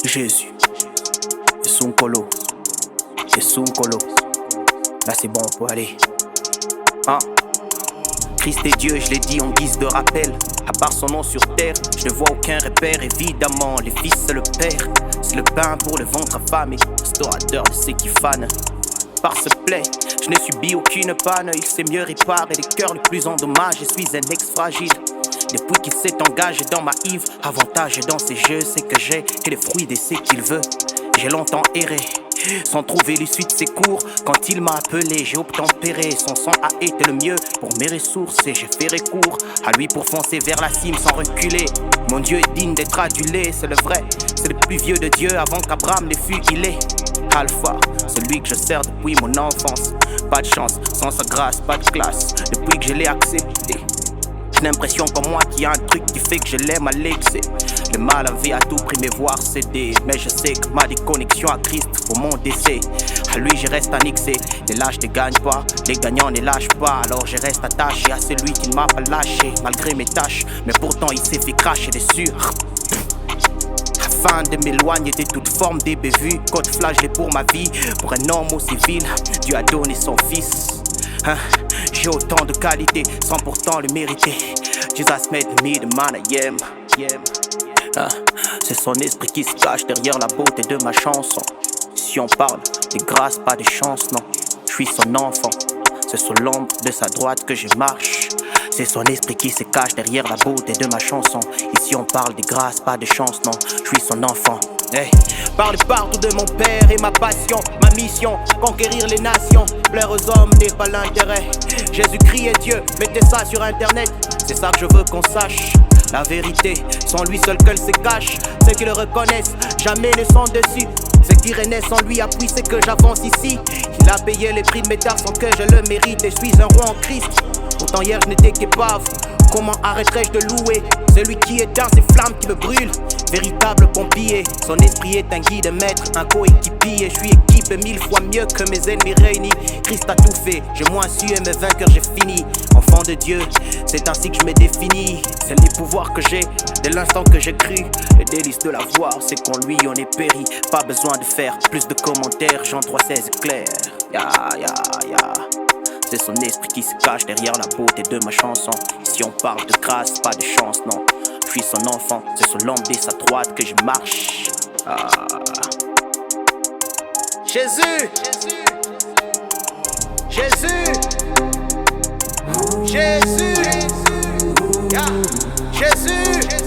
Jésus, Yesunkolo, Yesunkolo. Là c'est bon, on peut aller. Hein? Christ est Dieu, je l'ai dit en guise de rappel. À part son nom sur terre, je ne vois aucun repère. Évidemment, les fils c'est le père. C'est le pain pour le ventre affamé, restaurateur de ceux qui fanent. Par ce plaie, je n'ai subi aucune panne. Il sait mieux réparer les cœurs les plus endommagés. Je suis un ex fragile. Depuis qu'il s'est engagé dans ma Yves, avantage dans ses jeux, c'est que j'ai les fruits de ce qu'il veut. J'ai longtemps erré, sans trouver l'issue de ses cours. Quand il m'a appelé, j'ai obtempéré. Son sang a été le mieux pour mes ressources et j'ai fait recours à lui pour foncer vers la cime sans reculer. Mon Dieu est digne d'être adulé, c'est le vrai, c'est le plus vieux de Dieu avant qu'Abraham ne fût qu'il est. Alpha, celui que je sers depuis mon enfance. Pas de chance, sans sa grâce, pas de classe. Depuis que je l'ai accepté, j'ai l'impression comme moi qu'il y a un truc qui fait que je l'aime à l'excès. Le mal avait à tout prix me voir céder, mais je sais que ma déconnexion à Christ pour mon décès. À lui je reste annexé, les lâches ne gagnent pas, les gagnants ne lâchent pas. Alors je reste attaché à celui qui ne m'a pas lâché, malgré mes tâches, mais pourtant il s'est fait cracher dessus. Afin de m'éloigner de toute forme des bévues, code flagellé pour ma vie, pour un homme aussi vil, Dieu a donné son fils. J'ai autant de qualités sans pourtant le mériter. Jesus made me the man I am. C'est son esprit qui se cache derrière la beauté de ma chanson. Si on parle de grâce, pas de chance, non. Je suis son enfant, c'est sous l'ombre de sa droite que je marche. C'est son esprit qui se cache derrière la beauté de ma chanson. Ici on parle de grâce, pas de chance, non. Je suis son enfant. Hey. Parle partout de mon père et ma passion, ma mission, conquérir les nations. Plaire aux hommes n'est pas l'intérêt. Jésus-Christ est Dieu, mettez ça sur internet. C'est ça que je veux qu'on sache. La vérité, sans lui seul qu'elle se cache. Ceux qui le reconnaissent, jamais ne sont dessus. Ceux qui renaissent en lui appuient, c'est que j'avance ici. Il a payé les prix de mes tares sans que je le mérite. Et je suis un roi en Christ. Pourtant hier je n'étais qu'épave. Comment arrêterais-je de louer celui qui éteint ces flammes qui me brûlent? Véritable pompier, son esprit est un guide maître, un coéquipier. Je suis équipé 1000 fois mieux que mes ennemis réunis. Christ a tout fait, j'ai moins su et mes vainqueurs j'ai fini. Enfant de Dieu, c'est ainsi que je me définis. C'est les pouvoirs que j'ai, dès l'instant que j'ai cru. Les délices de la voir, c'est qu'en lui on est péri. Pas besoin de faire plus de commentaires, Jean 3,16 est clair. C'est son esprit qui se cache derrière la beauté de ma chanson. Ici on parle de grâce, pas de chance, non. Je suis son enfant, c'est sous l'ombre de sa droite que je marche. Jésus, Jésus, Jésus, Jésus, Jésus.